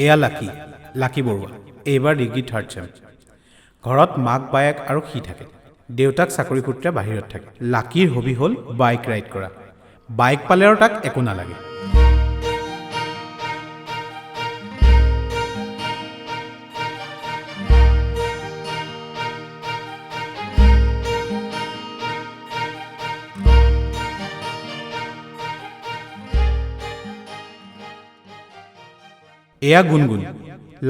এয়া লাকি বৰুৱা এইবাৰ degree 3rd চেম ঘৰত মাক বায়েক আৰু সি থাকে দেউতাক চাকৰি সূত্ৰে বাহিৰত থাকে লাকিৰ হবি হ'ল বাইক ৰাইড কৰা বাইক পালে আৰু তাক একো নালাগে এয়া গুণগুণ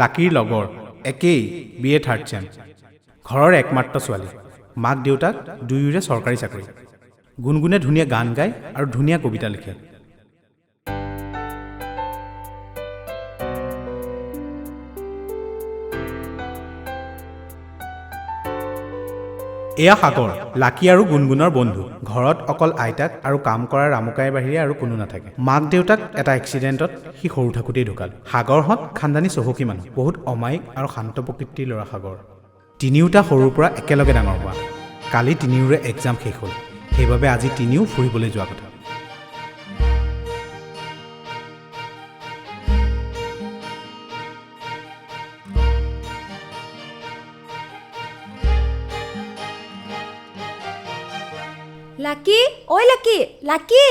লাকিৰ লগৰ একেই BA 3rd চেম ঘৰৰ একমাত্ৰ ছোৱালী মাক দেউতাক দুয়োৰে চৰকাৰী চাকৰি গুণগুণে ধুনীয়া গান গায় আৰু ধুনীয়া কবিতা লিখে এয়া সাগৰ লাকি আৰু গুণগুণৰ বন্ধু ঘৰত অকল আইতাক আৰু কাম কৰা ৰামুকাইৰ বাহিৰে আৰু কোনো নাথাকে মাক দেউতাক এটা এক্সিডেণ্টত সি সৰু থাকোঁতেই ঢুকাল সাগৰহঁত খানদানী চহকী মানুহ বহুত অমায়িক আৰু শান্ত প্ৰকৃতিৰ ল'ৰা সাগৰ তিনিওটা সৰুৰ পৰা একেলগে ডাঙৰ হোৱা কালি তিনিওৰে এক্সাম শেষ হ'ল সেইবাবে আজি তিনিও ফুৰিবলৈ যোৱা কথা লাকি ঐ লাকি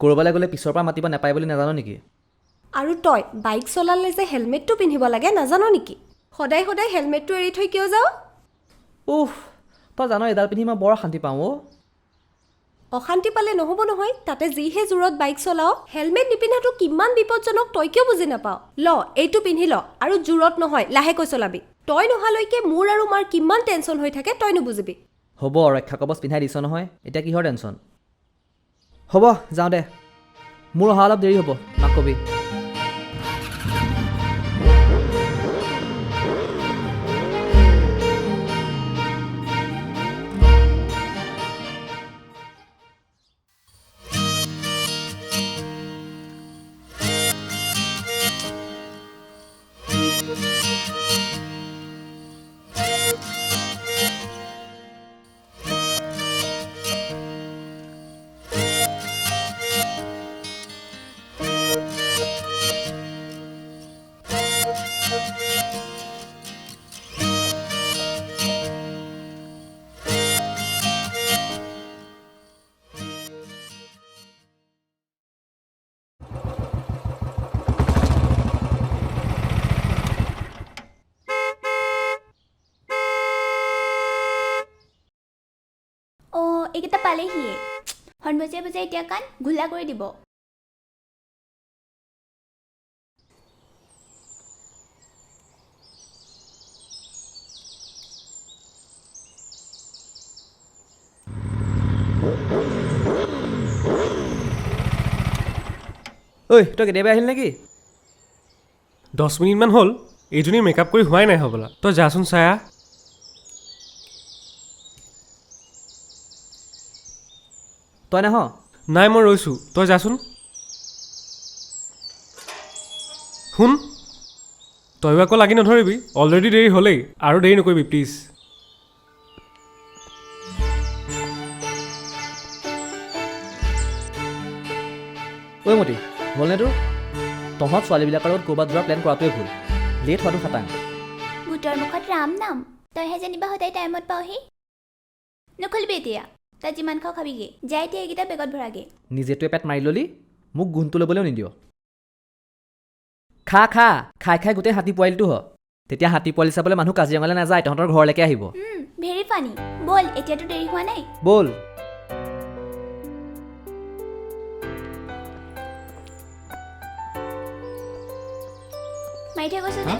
ক'ৰবালৈ গ'লে পিছৰ পৰা মাতিব নাপায় বুলি নাজানো নেকি আৰু তই বাইক চলালে যে হেলমেটটো পিন্ধিব লাগে নাজানো নেকি সদায় সদায় হেলমেটটো এৰি থৈ কিয় যাৱ উফ তই জানো এডাল পিন্ধি মই বৰ অশান্তি পাওঁ অ' অশান্তি পালে নহ'ব নহয় তাতে যিহে জোৰত বাইক চলাৱ হেলমেট নিপিন্ধাটো কিমান বিপদজনক তই কিয় বুজি নাপাৱ এইটো পিন্ধি ল আৰু জোৰত নহয় লাহেকৈ চলাবি তই নহালৈকে মোৰ আৰু মাৰ কিমান টেনশ্যন হৈ থাকে তই নুবুজিবি হ'ব ৰক্ষা কবচ পিন্ধাই দিছ নহয় এতিয়া কিহৰ টেনশ্যন হ'ব যাওঁ দে মোৰ অহা অলপ দেৰি হ'ব মাক কবি এইকেইটা পালেহিয়ে হৰ্ণ বজাই বজাই এতিয়া কাণ ঘোলা কৰি দিব ঐ তই কেতিয়াবা আহিল নেকি 10 মিনিটমান হ'ল এইজনী মেকআপ কৰি হোৱাই নাই হ'বলা তই যাচোন চায়া তই নাহ নাই মই ৰৈছোঁ তই যাচোন শুন তই আকৌ লাগি নধৰিবি অলৰেডি দেৰি হ'লেই আৰু দেৰি নকৰিবি প্লিজ ঐ মতি হ'লনে তোৰ তহঁত ছোৱালীবিলাকৰ লগত ক'ৰবাত যোৱাৰ প্লেন কৰাটোৱে ভুল লেট হোৱাটো খাটাং ভূতৰ মুখত ৰাম নাম তইহে যেনিবা সদায় টাইমত পাওঁহি নখলিবি এতিয়া তই যিমান খাওঁ খাবিগে যাই এতিয়া এইকেইটা বেগত ভৰাগে নিজেতো পেট মাৰি ল'লি মোক গোন্ধটো ল'বলৈও নিদিয় খাই খাই গোটেই হাতী পোৱালিটো হ তেতিয়া হাতী পোৱালি চাবলৈ মানুহ কাজিৰঙালৈ নাযায় তহঁতৰ ঘৰলৈকে আহিব ভেৰি ফানি ব'ল এতিয়াতো দেৰি হোৱা নাই ব'ল মাৰি থৈ গৈছে যে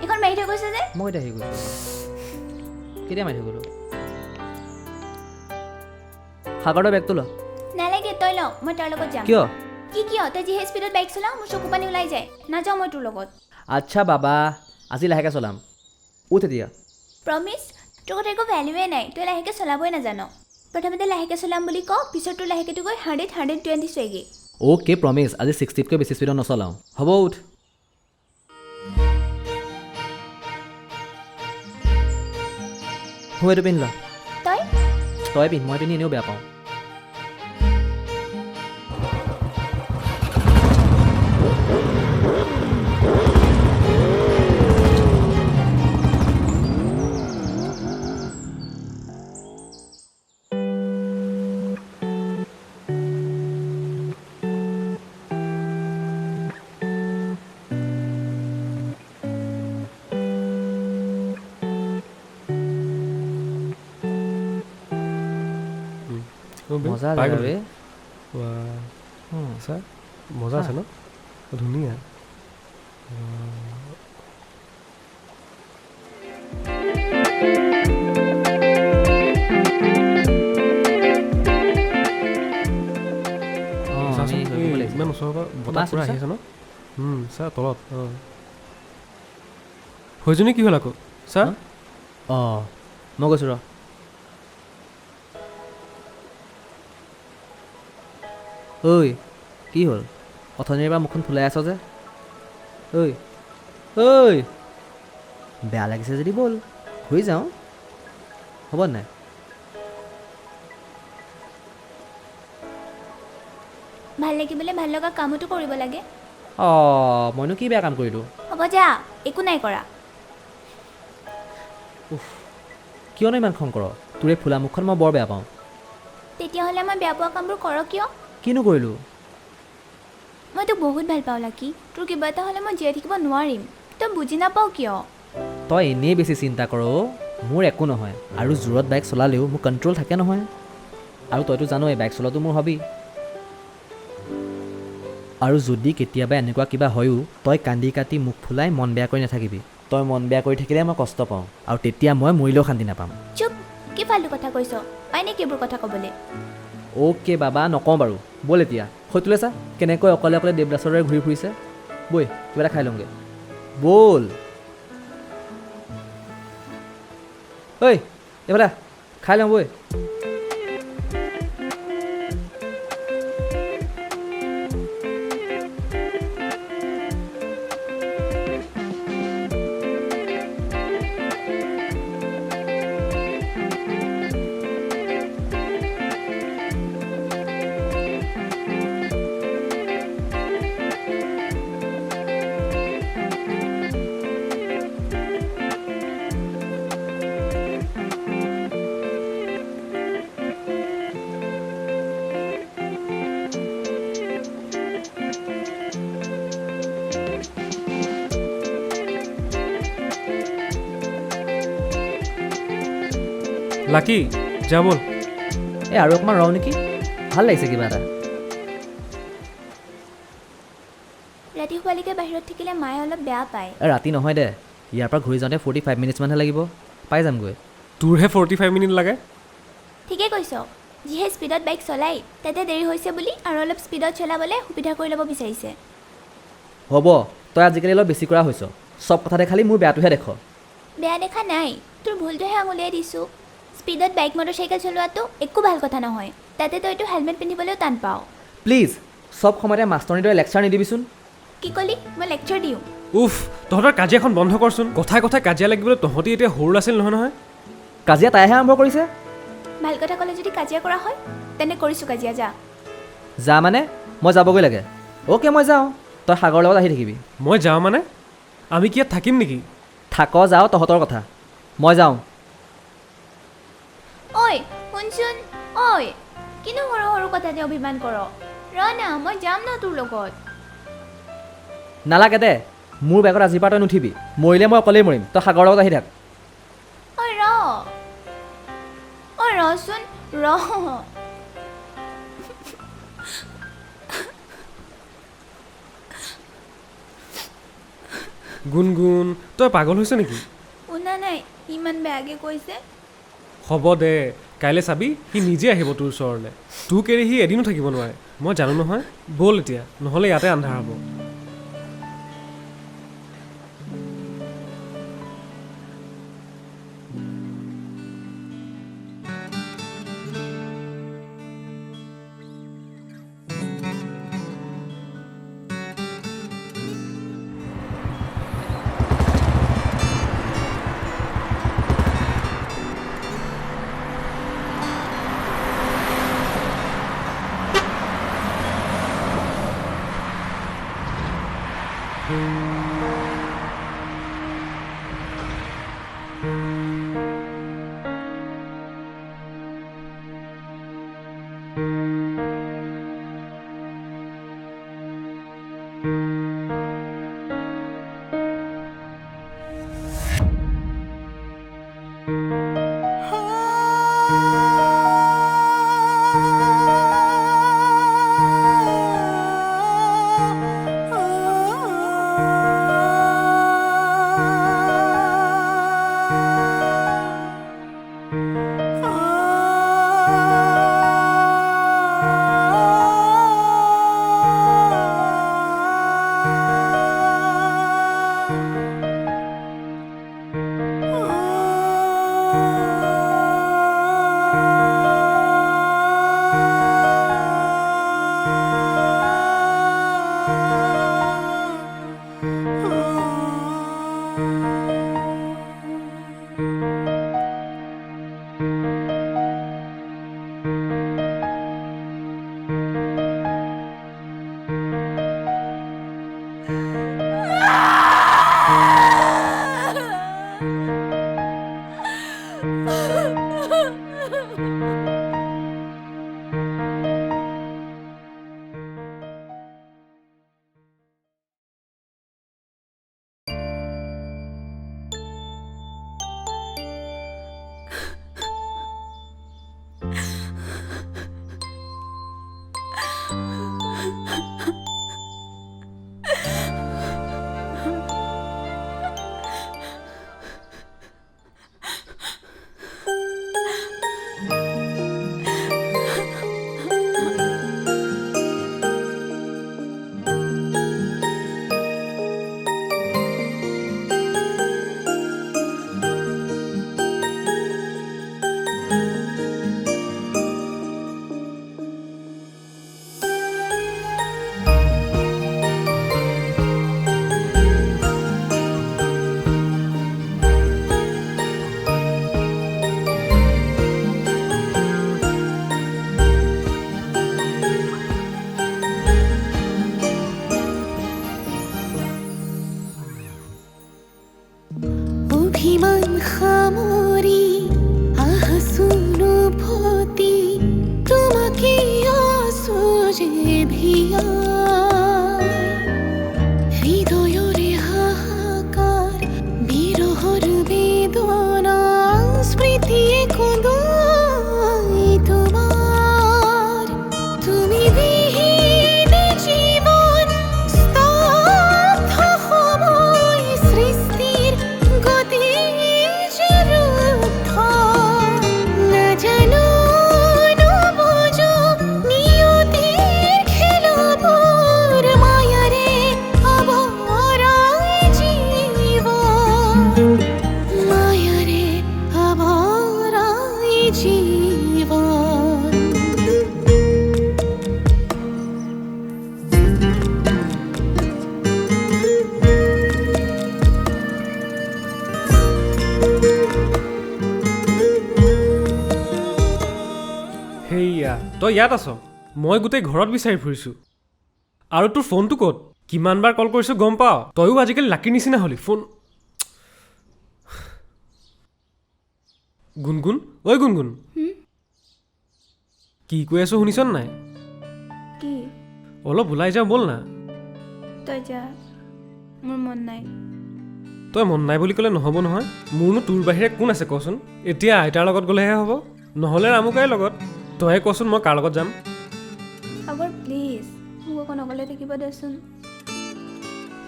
এইখন মাৰি থৈ গৈছে যে মই এতিয়া আহি গৈছোঁ কেতিয়া মাৰি থৈ গ'লো সাগৰৰ বেগটো ল নালাগে তই ল মই তাৰ লগত যাম কিয় কিয় তই যিহে স্পীডত বাইক চলাওঁ মোৰ চকু পানী ওলাই যায় নাযাওঁ মই তোৰ লগত আচ্ছা বাবা আজি লাহেকৈ চলাম উঠ এতিয়া প্ৰমিছ তোৰ কথা একো ভেলুৱে নাই তই লাহেকৈ চলাবই নাজান প্ৰথমতে লাহেকৈ চলাম বুলি কওঁ পিছত তোৰ লাহেকৈতো গৈ 100-120 চুৱেগৈ অ'কে প্ৰমিছ আজি 60তকৈ বেছি স্পীডত নচলাওঁ হ'ব উঠ এইটো পিন্ধ ল তই পিন্ধ মই পিন্ধি এনেও বেয়া পাওঁ মজা পাই জেগা গ'লো। বে ৱাহ, আচ্ছা মজা আছে ন ধুনীয়া। অঁ আমি চাচোন, কৰিব এই লাগিছিল। ইমান ওচৰৰ পৰা বতাহ মাছ পূৰা আহি চা। আছে ন। চা তলত হৈজনী কি হ'ল আকৌ চা। হা? অঁ মই গৈছোঁ ৰ। ঐ কি হ'ল অথনিৰ পৰা মুখখন ফুলাই আছ যে? ঐ ঐ বেয়া লাগিছে যদি ব'ল ঘূৰি যাওঁ, হ'ব নাই? ভাল লাগিবলৈ ভাল লগা কামতো কৰিব লাগে। অঁ মইনো কি বেয়া কাম কৰিলোঁ? হ'ব যা, একো নাই কৰা। কিয়নো ইমান খং কৰ? তোৰ এই ফুলা মুখখন মই বৰ বেয়া পাওঁ। তেতিয়াহ'লে মই বেয়া পোৱা কামবোৰ কৰ কিয়? কিনো কৰিলোঁ? মই তোক বহুত ভাল পাওঁ লাকি। তোৰ কিবা এটা হ'লে মই জীয়াই থাকিব নোৱাৰিম। তই বুজি নাপাওঁ কিয়? তই এনেই বেছি চিন্তা কৰ অ'। মোৰ একো নহয়, আৰু জোৰত বাইক চলালেও মোৰ কণ্ট্ৰল থাকে নহয়। আৰু তইতো জানই বাইক চলোৱাটো মোৰ হবি। আৰু যদি কেতিয়াবা এনেকুৱা কিবা হয়ো তই কান্দি কাটি মুখ ফুলাই মন বেয়া কৰি নাথাকিবি। তই মন বেয়া কৰি থাকিলে মই কষ্ট পাওঁ, আৰু তেতিয়া মই মৰিলেও শান্তি নাপাম। চুপ, কি ফাল্টু কথা কৈছ? পাই নেকি এইবোৰ কথা ক'বলৈ? অ'কে বাবা, নকওঁ বাৰু। ব'ল এতিয়া সৈটোলে চা কেনেকৈ অকলে অকলে দেৱদাছৰ দৰে ঘূৰি ফুৰিছে। বৈ কিবা এটা খাই লওঁগৈ, ব'ল। ঐ এইফালে খাই লওঁ বৈ। লাকি যা ব'ল। এই আৰু অকণমান ৰওঁ নেকি, ভাল লাগিছে কিবা এটা। ৰাতি শোৱালৈকে বাহিৰত থাকিলে মায়ে অলপ বেয়া পায়। ৰাতি নহয় দে, ইয়াৰ পৰা ঘূৰি যাওঁতে 45 মিনিটছমানহে লাগিব, পাই যামগৈ। তোৰহে 45 মিনিট লাগে। ঠিকে কৈছ। যিহে স্পীডত বাইক চলাই, তাতে দেৰি হৈছে বুলি আৰু অলপ স্পীডত চলাবলৈ সুবিধা কৰি ল'ব বিচাৰিছে। হ'ব, তই আজিকালি অলপ বেছি কৰা হৈছ। চব কথাতে খালি মোৰ বেয়াটোহে দেখ। বেয়া দেখা নাই, তোৰ ভুলটোহে আঙুলিয়াই দিছোঁ। স্পীডত বাইক মটৰচাইকেল চলোৱাটো একো ভাল কথা নহয়। তাতে তইতো হেলমেট পিন্ধিবলৈও টান পাওঁ। প্লিজ চব সময়তে মাষ্টৰনীৰ দৰে লেকচাৰ নিদিবিচোন। কি ক'লি? মই লেকচাৰ দিওঁ? উফ, তহঁতৰ কাজিয়াখন বন্ধ কৰচোন। কথাই কথাই কাজিয়া লাগিবলৈ তহঁতি এতিয়া সৰু আছিল নহয়। কাজিয়া তাইহে আৰম্ভ কৰিছে। ভাল কথা ক'লে যদি কাজিয়া কৰা হয়, তেনে কৰিছোঁ কাজিয়া, যা। যা মানে মই যাবগৈ লাগে। অ'কে মই যাওঁ, তই সাগৰৰ লগত আহি থাকিবি। মই যাওঁ মানে আমি কি ইয়াত থাকিম নেকি? থাক যাওঁ তহঁতৰ কথা, মই যাওঁ। ঐ শুনচোন, ঐ কিনো সৰু সৰু কথাতে অভিমান কৰ? ৰ না, মই যাম ন তোৰ লগত। নালাগে দে, মোৰ বেগত আজিৰ পৰা তই নুঠিবি। মৰিলে মই অকলেই মৰিম, তই সাগৰৰ লগত আহি থাক। ঐ ৰ, ঐ ৰচোন, ৰ। গুণগুণ, তই পাগল হৈছ নেকি? শুনা নাই, ইমান বেয়াকৈ কৈছে। হ'ব দে, কাইলৈ চাবি সি নিজে আহিব তোৰ ওচৰলৈ। তোক এৰি সি এদিনো থাকিব নোৱাৰে, মই জানো নহয়। ব'ল এতিয়া, নহ'লে ইয়াতে আন্ধাৰ হ'ব। অভিমান সামৰি আহসুনো ভতি তোমাকে আছোজে ভিয়া হৃদয়ৰে হাহাকাৰ বিৰহৰ বেদনা স্মৃতিয়ে কন্দুৱাই তোমাৰ তুমি বিহীনে জীৱন স্তব্ধ সময় সৃষ্টিৰ গতি ৰুদ্ধ নাজানো নুবুজো নিয়তিৰ খেলবোৰ মায়াৰে আৱৰাই জীৱন মায়াৰে আৱৰাই জীৱন সেইয়া তই ইয়াত আছ মই গোটেই ঘৰত বিচাৰি ফুৰিছোঁ আৰু তোৰ ফোনটো ক'ত কিমানবাৰ কল কৰিছোঁ গম পাৱ তয়ো আজিকালি লাকিৰ নিচিনা হ'লি ফোন গুণগুণ ঐ গুণগুণ কি কৈ আছোঁ শুনিছ নাই কি অলপ ওলাই যাওঁ ব'ল না তই যা মোৰ মন নাই তই মন নাই বুলি ক'লে নহ'ব নহয় মোৰনো তোৰ বাহিৰে কোন আছে কচোন এতিয়া আইতাৰ লগত গ'লেহে হ'ব নহ'লে ৰামুকাইৰ লগত তইহে কচোন মই কাৰ লগত যাম সাগৰ প্লিজ মোক অকণ অকলে থাকিব দেচোন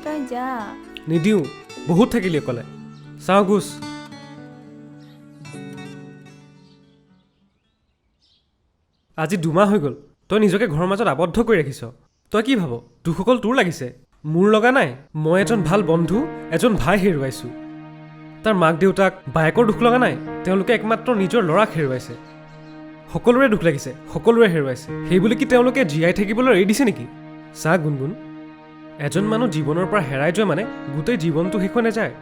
তই যা নিদিওঁ বহুত থাকিলি অকলে চাওঁ গুচ আজি 2 মাহ হৈ গ'ল তই নিজকে ঘৰৰ মাজত আবদ্ধ কৰি ৰাখিছ তই কি ভাব দুখ অকল তোৰ লাগিছে মোৰ লগা নাই মই এজন ভাল বন্ধু এজন ভাই হেৰুৱাইছোঁ তাৰ মাক দেউতাক বায়েকৰ দুখ লগা নাই তেওঁলোকে একমাত্ৰ নিজৰ ল'ৰাক হেৰুৱাইছে সকলোৰে দুখ লাগিছে সকলোৰে হেৰুৱাইছে সেই বুলি কি তেওঁলোকে জীয়াই থাকিবলৈ এৰি দিছে নেকি চা গুণগুণ এজন মানুহ জীৱনৰ পৰা হেৰাই যোৱা মানে গোটেই জীৱনটো শেষ হৈ নাযায়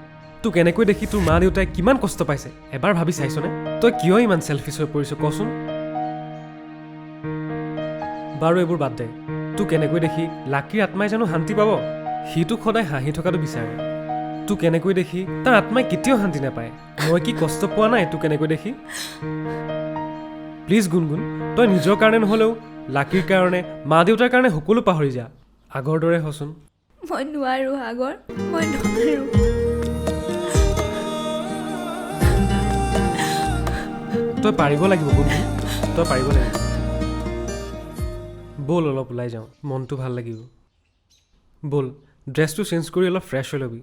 তোক এনেকৈ দেখি তোৰ মা দেউতাই কিমান কষ্ট পাইছে এবাৰ ভাবি চাইছনে তই কিয় ইমান চেলফিছ হৈ পৰিছ কচোন বাৰু এইবোৰ বাদ দে তোক এনেকৈ দেখি লাকিৰ আত্মাই জানো শান্তি পাব সিটোক সদায় হাঁহি থকাটো বিচাৰে তোক এনেকৈ দেখি তাৰ আত্মাই কেতিয়াও শান্তি নাপায় মই কি কষ্ট পোৱা নাই তোক এনেকৈ দেখি প্লিজ গুণগুণ তই নিজৰ কাৰণে নহ'লেও লাকিৰ কাৰণে মা দেউতাৰ কাৰণে সকলো পাহৰি যা আগৰ দৰে হচোন মই নোৱাৰোঁ সাগৰ মই নোৱাৰোঁ তই পাৰিব লাগিব গুণগুণ তই পাৰিব লাগিব ব'ল অলপ ওলাই যাওঁ মনটো ভাল লাগিব ব'ল ড্ৰেছটো চেঞ্জ কৰি অলপ ফ্ৰেছ হৈ ল'বি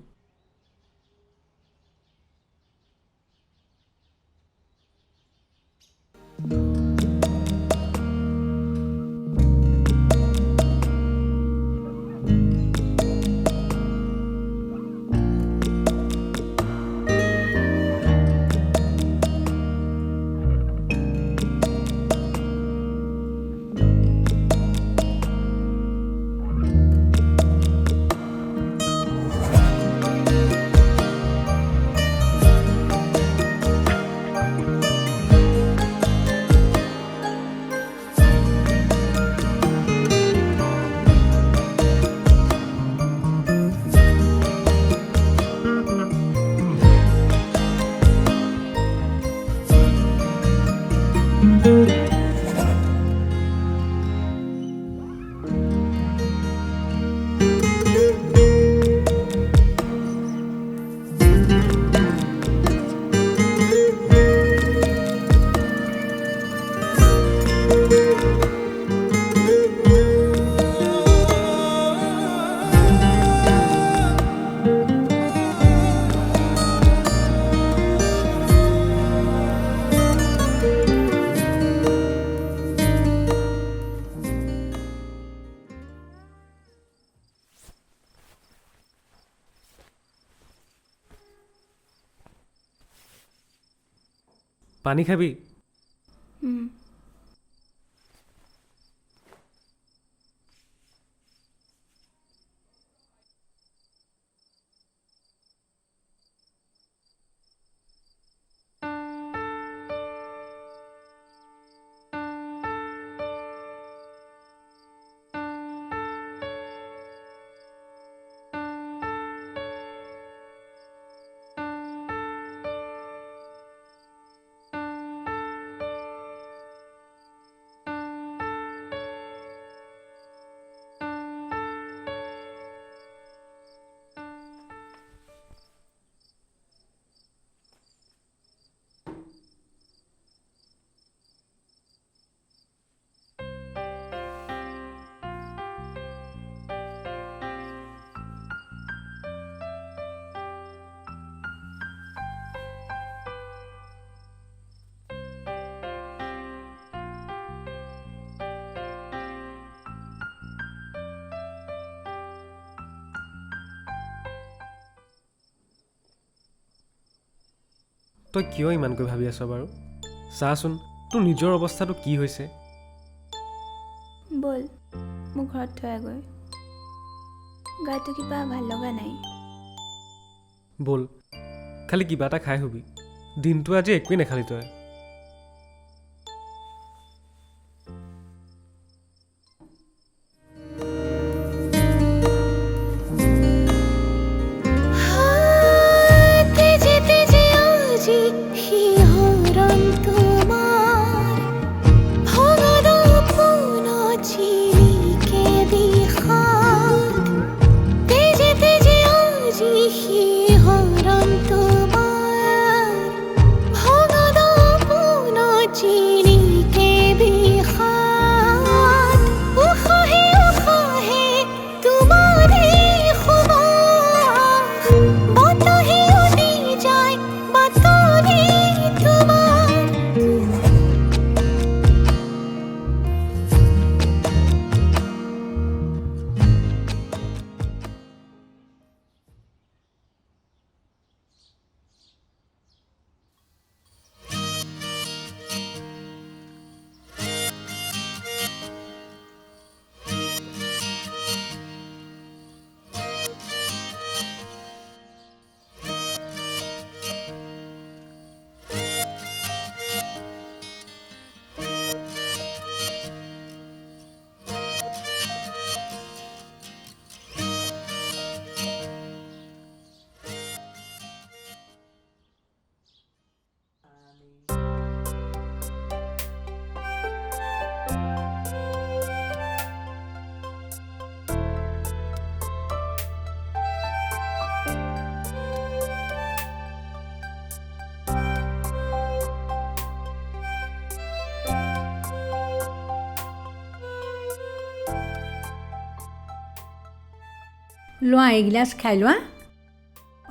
পানী খাবি? তই কিয় ইমানকৈ ভাবি আছ বাৰু? চাচোন তোৰ নিজৰ অৱস্থাটো কি হৈছে। ব'ল মোক ঘৰত থৈ আগৈ, গাটো কিবা ভাল লগা নাই। ব'ল খালি কিবা এটা খাই শুবি, দিনটো আজি একোৱেই নেখালি তই। তেজে তেজে আজি শিহৰণ তোমাৰ, ভঙা দপোন চিৰিকে বিষাদ। তেজে তেজে আজি শিহৰণ তোমাৰ, ভঙা দপোন চিৰিকে বিষাদ। উশাহে উশাহে তোমাৰে সুবাস, বতাহে উৰি যায় বাতৰি তোমাৰ। লোৱা এগিলাচ খাই লোৱা।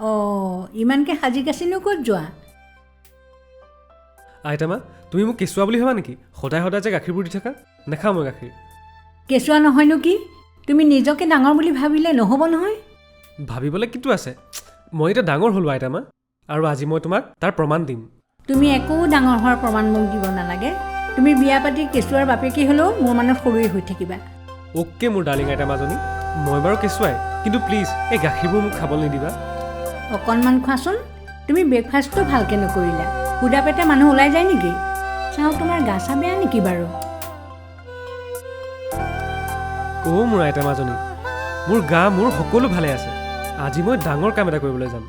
অঁ, ইমানকৈ সাজি কাচিনো ক'ত যোৱা? আইতামা তুমি মোক কেঁচুৱা বুলি ভাবা নেকি? সদায় সদায় যে গাখীৰবোৰ দি থাকা। নেখাওঁ মই গাখীৰ। কেঁচুৱা নহয়নো কি? তুমি নিজকে ডাঙৰ বুলি ভাবিলে নহ'ব নহয়। ভাবিবলৈ কিটো আছে, মই এতিয়া ডাঙৰ হ'লোঁ আইতামা, আৰু আজি মই তোমাক তাৰ প্ৰমাণ দিম। তুমি একো ডাঙৰ হোৱাৰ প্ৰমাণ মোক দিব নালাগে। তুমি বিয়া পাতি কেঁচুৱাৰ বাপেকি হ'লেও মোৰ মনত সৰুৱে হৈ থাকিবা। অ'কে মোৰ ডাৰ্লিং আইতামাজনী, মই বাৰু কেঁচুৱাই, কিন্তু প্লিজ এই গাখীৰবোৰ মোক খাবলৈ নিদিবা। অকণমান খোৱাচোন। তুমি ব্ৰেকফাষ্টটো ভালকৈ নকৰিলা। সুদা পেটে মানুহ ওলাই যায় নেকি? চাওঁ তোমাৰ গা চা বেয়া নেকি বাৰু? অ' মোৰ আইতামাজনী, মোৰ গা মোৰ সকলো ভালে আছে। আজি মই ডাঙৰ কাম এটা কৰিবলৈ যাম।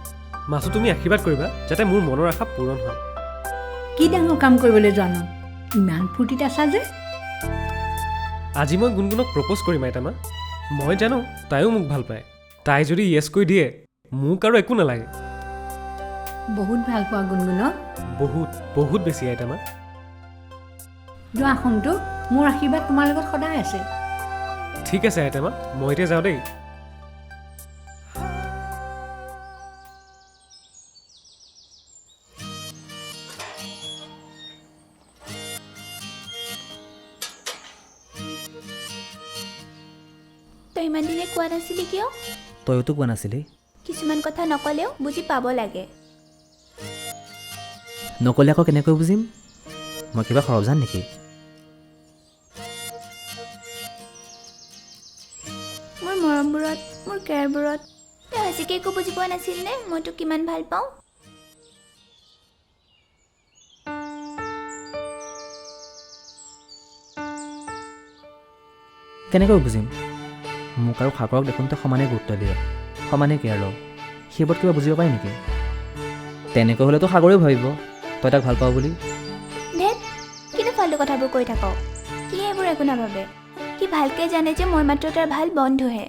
মাথো তুমি আশীৰ্বাদ কৰিবা যাতে মোৰ মনৰ আশা পূৰণ হয়। কি ডাঙৰ কাম কৰিবলৈ যোৱানো? ইমান ফূৰ্তিত আছা যে? আজি মই গুণগুণক প্ৰপ'জ কৰিম আইতামা। মই জানো তাইও মোক ভাল পায়। তাই যদি য়েছ কৈ দিয়ে মোক আৰু একো নালাগে। বহুত ভাল পোৱা গুণগুণক? বহুত বহুত বেছি আইতামা। যোৱা সোণটো, মোৰ আশীৰ্বাদ তোমাৰ লগত সদায় আছে। ঠিক আছে আইতামা, মই এতিয়া যাওঁ দেই। তই ইমান দিনে কোৱা নাছিলি কিয়? তইতো কোৱা নাছিলি? কিছুমান কথা নক'লেও বুজি পাব লাগে। নক'লে আকৌ কেনেকৈ বুজিম মই কিবা সৰবজান নেকি মোৰ মৰমবোৰত মোৰ কেয়াৰবোৰত তই সঁচাকৈ একো বুজি পোৱা নাছিল নে মই তোক কিমান ভাল পাওঁ কেনেকৈ বুজিম মোক আৰু সাগৰক দেখোন তই সমানে গুৰুত্ব দিয়ে সমানে কেয়াৰ লওঁ সেইবোৰত কিবা বুজিব পাৰি নেকি তেনেকৈ হ'লেতো সাগৰেও ভাবিব তই তাক ভাল পাওঁ বুলি ধেত কিন্তু ফাল্টু কথাবোৰ কৈ থাক সি এইবোৰ একো নাভাবে সি ভালকৈ জানে যে মই মাত্ৰ তাৰ ভাল বন্ধুহে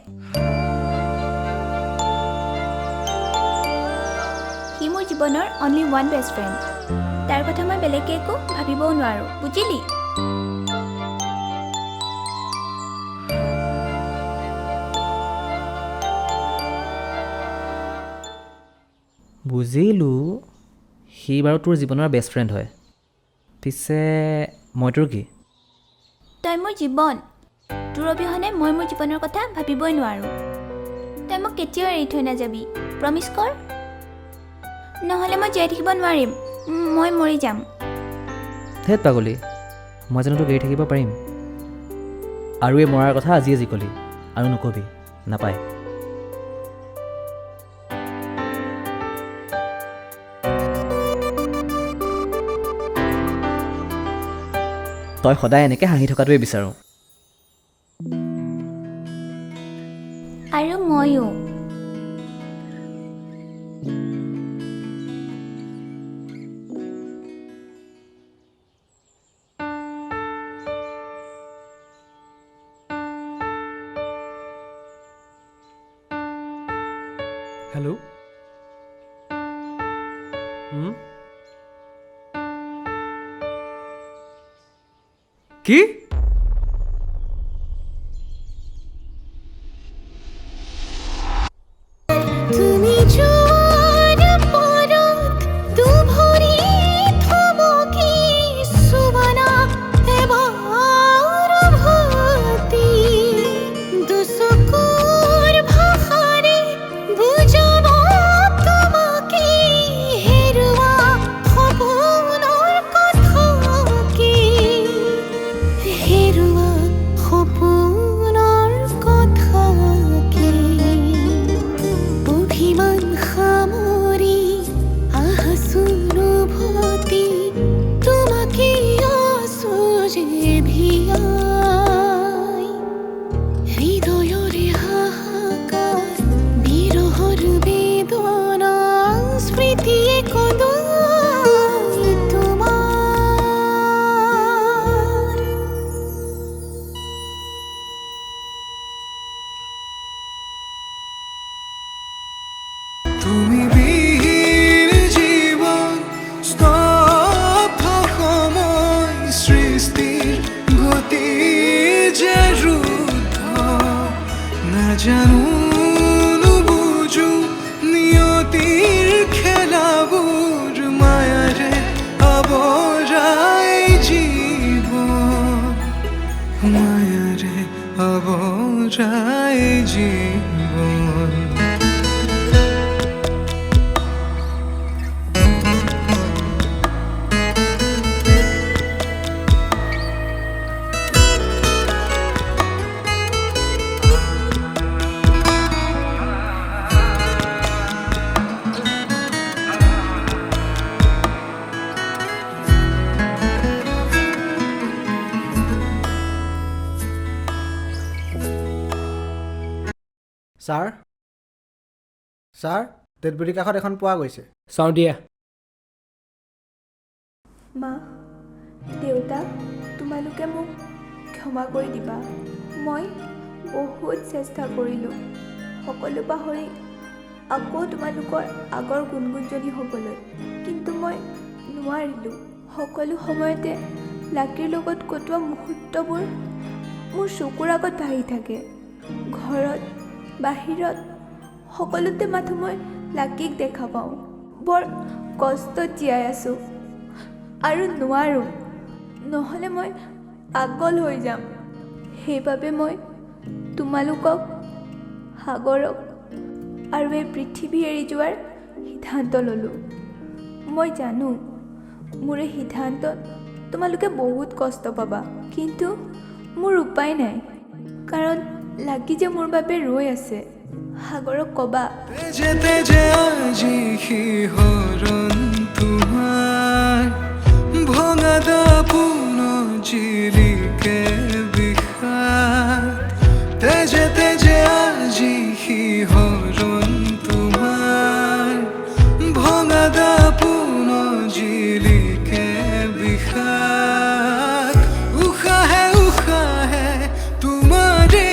সি মোৰ জীৱনৰ অনলি ওৱান বেষ্ট ফ্ৰেণ্ড তাৰ কথা মই বেলেগকৈ একো ভাবিবও নোৱাৰোঁ বুজিলি বুজিলোঁ সি বাৰু তোৰ জীৱনৰ বেষ্ট ফ্ৰেণ্ড হয় পিছে মই তোৰ কি তই মোৰ জীৱন তোৰ অবিহনে মই মোৰ জীৱনৰ কথা ভাবিবই নোৱাৰোঁ তই মোক কেতিয়াও এৰি থৈ নাযাবি প্ৰমিছ কৰ নহ'লে মই জীয়াই থাকিব নোৱাৰিম মই মৰি যাম ধেত পাগলী মই জানো তোক এৰি থাকিব পাৰিম আৰু এই মৰাৰ কথা আজিয়ে যি ক'লি আৰু নকবি নাপায় তই সদায় এনেকৈ হাঁহি থকাটোৱে বিচাৰোঁ আৰু ময়ো হেল্ল' কি তুমি জোৱাৰ পৰত দুভৰি থমকি চুবানা এবাৰ উভতি দুচকুৰ ভাষাৰে বুজাব তোমাকে হেৰুৱা সপোনৰ কথা কি হেৰুৱা সপোনৰ কথা কি অভিমান সামৰি আহাসুনুভূতি তোমাকে আচুজে ভিয়াই হৃদয়ৰে হাহাকাৰ বিৰহৰ বেদনা স্মৃতিয়ে কন্দুৱাই তোমাৰ তুমি বিহীন জীৱন স্তব্ধ সময় সৃষ্টিৰ গতি যে ৰুদ্ধ নাজানো নুবুজো নিয়তিৰ খেলাবোৰ মায়াৰে আৱৰাই জীৱন মায়াৰে আৱৰাই জীৱন ছাৰ ছাৰ ডেডবডি কাষত এখন পোৱা গৈছে চাওঁ দিয়া মা দেউতা তোমালোকে মোক ক্ষমা কৰি দিবা মই বহুত চেষ্টা কৰিলোঁ সকলো পাহৰি আকৌ তোমালোকৰ আগৰ গুণগুণজনী হ'বলৈ কিন্তু মই নোৱাৰিলোঁ সকলো সময়তে লাকীৰ লগত কটোৱা মুহূৰ্তবোৰ মোৰ চকুৰ আগত ভাহি থাকে ঘৰত বাহিৰত সকলোতে মাথো মই লাকীক দেখা পাওঁ বৰ কষ্টত জীয়াই আছোঁ আৰু নোৱাৰোঁ নহ'লে মই পাগল হৈ যাম সেইবাবে মই তোমালোকক সাগৰক আৰু এই পৃথিৱী এৰি যোৱাৰ সিদ্ধান্ত ল'লোঁ মই জানো মোৰ এই সিদ্ধান্তত তোমালোকে বহুত কষ্ট পাবা, কিন্তু মোৰ উপায় নাই, কাৰণ লাগি যে মোৰ বাবে ৰৈ আছে। সাগৰক ক'বা তেজে তেজে আজি শিহৰণ তোমাৰ ভঙা দাপোন জিলিকে বিষাদ। তেজে তেজে আজি শিহৰণ তোমাৰ ভঙা দাপোন জিলিকে বিষাদ। উশাহে উশাহে তোমাৰে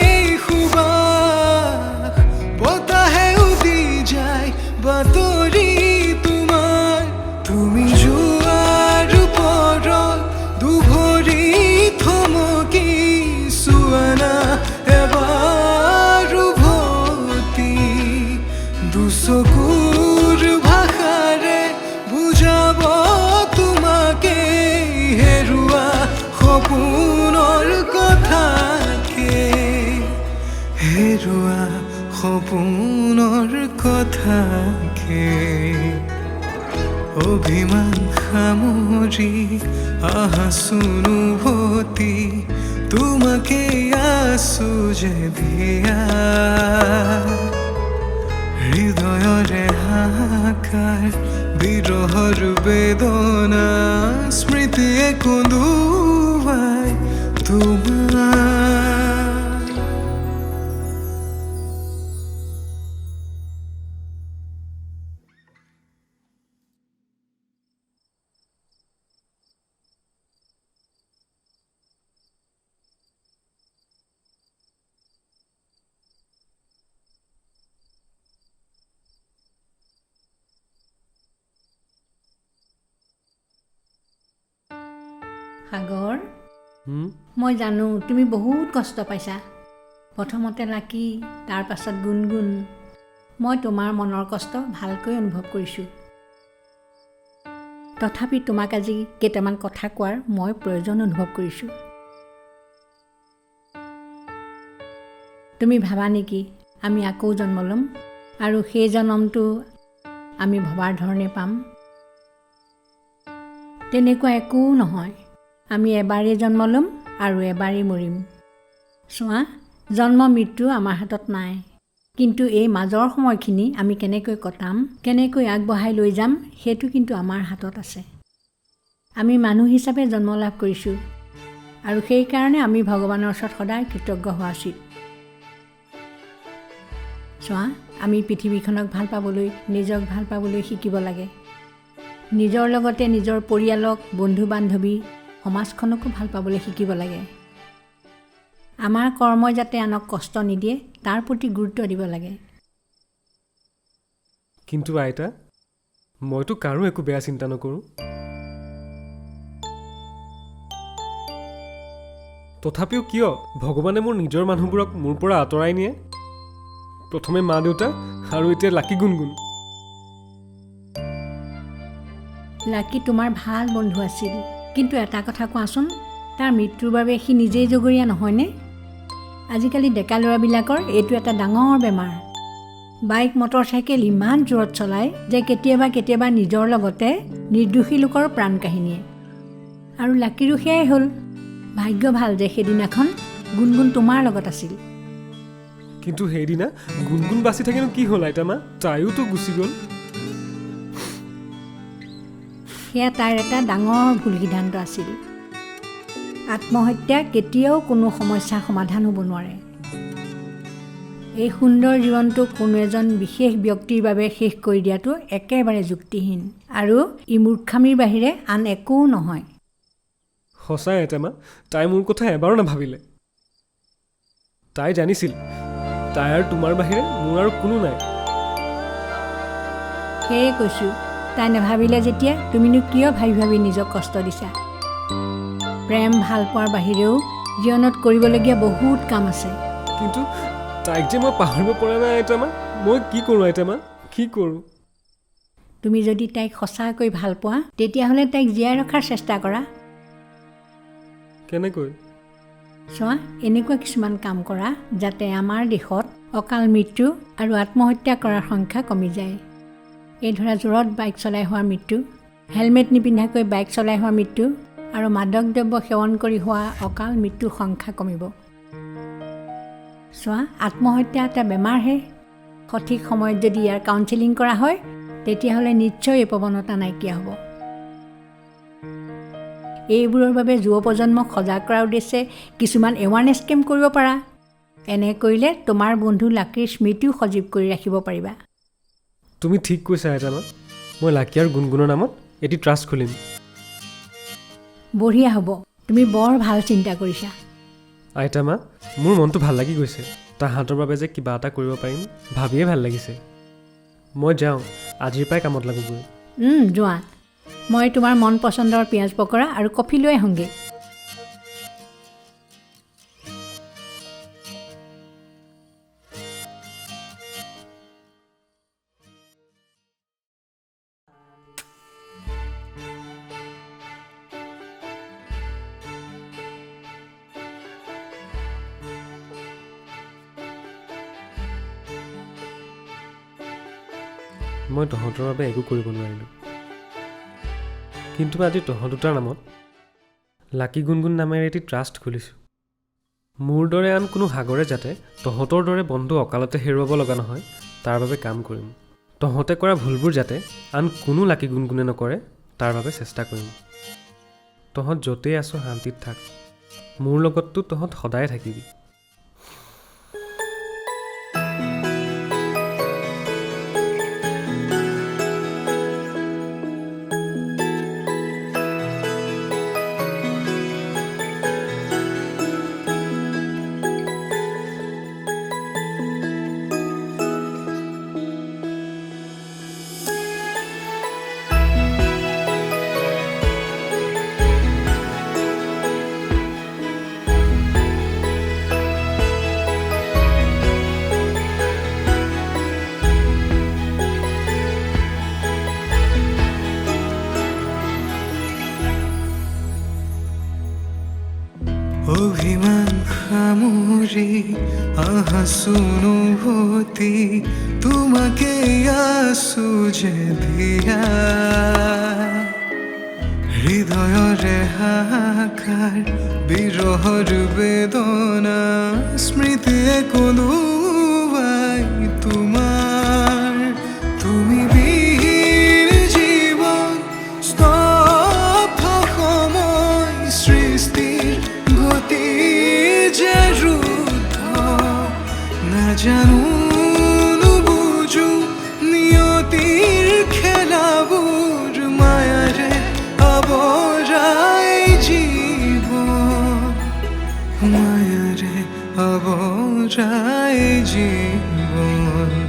সুবাস, বতাহে উদি যায় বাতৰি তোমাৰ। তুমি যোৱাৰ ওপৰত দুভৰি থমকি চোৱানা এবাৰ উভতি। দুচকুৰ ভাষাৰে বুজাব তোমাকে হেৰুৱা সপোনৰ কথাকে, হেৰুৱা সপোনৰ কথাকে। অভিমান সামৰি আহাচোন উভতি, তোমাকে আছো যে দিয়া। হৃদয়ৰে হাহাকাৰ বিৰহৰ বেদনা, স্মৃতিয়ে কন্দুৱাই তোমাৰ। সাগৰ, হুম? মই জানো তুমি বহুত কষ্ট পাইছা। প্ৰথমতে লাকি, তাৰ পাছত গুণগুণ। মই তোমাৰ মনৰ কষ্ট ভালকৈ অনুভৱ কৰিছোঁ। তথাপি তোমাক আজি কেইটামান কথা কোৱাৰ মই প্ৰয়োজন অনুভৱ কৰিছোঁ। তুমি ভাবা নেকি আমি আকৌ জন্ম ল'ম আৰু সেই জন্মটো আমি ভবাৰ ধৰণে পাম? তেনেকুৱা একো নহয়। আমি এবাৰেই জন্ম ল'ম আৰু এবাৰেই মৰিম। চোৱা, জন্ম মৃত্যু আমাৰ হাতত নাই, কিন্তু এই মাজৰ সময়খিনি আমি কেনেকৈ কটাম, কেনেকৈ আগবঢ়াই লৈ যাম, সেইটো কিন্তু আমাৰ হাতত আছে। আমি মানুহ হিচাপে জন্ম লাভ কৰিছোঁ আৰু সেইকাৰণে আমি ভগৱানৰ ওচৰত সদায় কৃতজ্ঞ হোৱা উচিত। চোৱা, আমি পৃথিৱীখনক ভাল পাবলৈ, নিজক ভাল পাবলৈ শিকিব লাগে। নিজৰ লগতে নিজৰ পৰিয়ালক, বন্ধু বান্ধৱী, সমাজখনকো ভাল পাবলৈ শিকিব লাগে। আমাৰ কৰ্মই যাতে আনক কষ্ট নিদিয়ে তাৰ প্ৰতি গুৰুত্ব দিব লাগে। কিন্তু আইতা, মইতো কাৰো একো বেয়া চিন্তা নকৰোঁ। তথাপিও কিয় ভগৱানে মোৰ নিজৰ মানুহবোৰক মোৰ পৰা আঁতৰাই নিয়ে? প্ৰথমে মা দেউতা আৰু এতিয়া লাকি গুণগুণ। লাকি তোমাৰ ভাল বন্ধু আছিল, কিন্তু এটা কথা কোৱাচোন, তাৰ মৃত্যুৰ বাবে সি নিজেই জগৰীয়া নহয়নে? আজিকালি ডেকা ল'ৰাবিলাকৰ এইটো এটা ডাঙৰ বেমাৰ। বাইক মটৰ চাইকেল ইমান জোৰত চলায় যে কেতিয়াবা নিজৰ লগতে নিৰ্দোষী লোকৰ প্ৰাণ কাহিনীয়ে। আৰু লাকিৰো সেয়াই হ'ল। ভাগ্য ভাল যে সেইদিনাখন গুণগুণ তোমাৰ লগত আছিল। কিন্তু সেইদিনা গুণগুণ বাচি থাকিনো কি হ'ল আইতা মা? তাইওতো গুচি গ'ল। সেয়া তাইৰ এটা ডাঙৰ ভুল সিদ্ধান্ত আছিল। আত্মহত্যা কেতিয়াও কোনো সমস্যাৰ সমাধান হ'ব নোৱাৰে। এই সুন্দৰ জীৱনটো কোনো এজন বিশেষ ব্যক্তিৰ বাবে শেষ কৰি দিয়াটো একেবাৰে যুক্তিহীন আৰু ই মূৰ্খামিৰ বাহিৰে আন একো নহয়। সঁচাই আইতা মা, তাই মোৰ কথা এবাৰো নাভাবিলে। তাই জানিছিল তাই আৰু তোমাৰ বাহিৰে মোৰ আৰু কোনো নাই। সেয়ে কৈছোঁ, তাই নাভাবিলে যেতিয়া তুমিনো কিয় ভাবি নিজক কষ্ট দিছা? প্ৰেম ভাল পোৱাৰ বাহিৰেও জীৱনত কৰিবলগীয়া বহুত কাম আছে। কিন্তু তাইক যে মই পাহৰিব পৰা নাই আইতা মা। মই কি কৰোঁ আইতা মা, কি কৰোঁ? তুমি যদি তাইক সঁচাকৈ ভাল পোৱা তেতিয়াহ'লে তাইক জীয়াই ৰখাৰ চেষ্টা কৰা। কেনেকৈ? চোৱা, এনেকুৱা কিছুমান কাম কৰা যাতে আমাৰ দেশত অকাল মৃত্যু আৰু আত্মহত্যা কৰাৰ সংখ্যা কমি যায়। এই ধৰা জোৰত বাইক চলাই হোৱাৰ মৃত্যু, হেলমেট নিপিন্ধাকৈ বাইক চলাই হোৱা মৃত্যু আৰু মাদক দ্ৰব্য সেৱন কৰি হোৱা অকাল মৃত্যুৰ সংখ্যা কমিব। চোৱা, আত্মহত্যা এটা বেমাৰহে। সঠিক সময়ত যদি ইয়াৰ কাউন্সেলিং কৰা হয় তেতিয়াহ'লে নিশ্চয় এই প্ৰৱণতা নাইকিয়া হ'ব। এইবোৰৰ বাবে যুৱ প্ৰজন্মক সজাগ কৰাৰ উদ্দেশ্যে কিছুমান এৱাৰনেছ কেম্প কৰিব পাৰা। এনে কৰিলে তোমাৰ বন্ধু লাকিৰ স্মৃতিও সজীৱ কৰি ৰাখিব পাৰিবা। তুমি ঠিক কৈছা আইতামা। মই লাকি আৰু গুণগুণৰ নামত এটি ট্ৰাষ্ট খুলিম। বঢ়িয়া হ'ব, তুমি বৰ ভাল চিন্তা কৰিছা। আইতামা, মোৰ মনটো ভাল লাগি গৈছে। তাহাঁতৰ বাবে যে কিবা এটা কৰিব পাৰিম ভাবিয়ে ভাল লাগিছে। মই যাওঁ, আজিৰ পৰাই কামত লাগোগৈ। যোৱা, মই তোমাৰ মন পচন্দৰ পিঁয়াজ পকৰা আৰু কফি লৈ আহোঁগৈ। মই তহঁতৰ বাবে একো কৰিব নোৱাৰিলোঁ, কিন্তু আজি তহঁত দুটাৰ নামত লাকি গুণগুণ নামেৰে এটি ট্ৰাষ্ট খুলিছোঁ। মোৰ দৰে আন কোনো সাগৰে যাতে তহঁতৰ দৰে বন্ধু অকালতে হেৰুৱাব লগা নহয় তাৰ বাবে কাম কৰিম। তহঁতে কৰা ভুলবোৰ যাতে আন কোনো লাকি গুণগুণে নকৰে তাৰ বাবে চেষ্টা কৰিম। তহঁত য'তেই আছ শান্তিত থাক। মোৰ লগততো তহঁত সদায় থাকিবি। অভিমান সামৰি আহাছো অনুভূতি তোমাকে আছো যে দিয়া হৃদয়ৰে হাহাকাৰ বিৰহৰ বেদনা স্মৃতিয়ে কন্দুৱাই তোমাৰ তুমি বিহীন জীৱন স্তব্ধ সময় সৃষ্টিৰ গতি যে ৰুদ্ধ নাজানো নুবুজো নিয়তিৰ খেলাবোৰ মায়াৰে আৱৰাই জীৱন মায়াৰে আৱৰাই জীৱন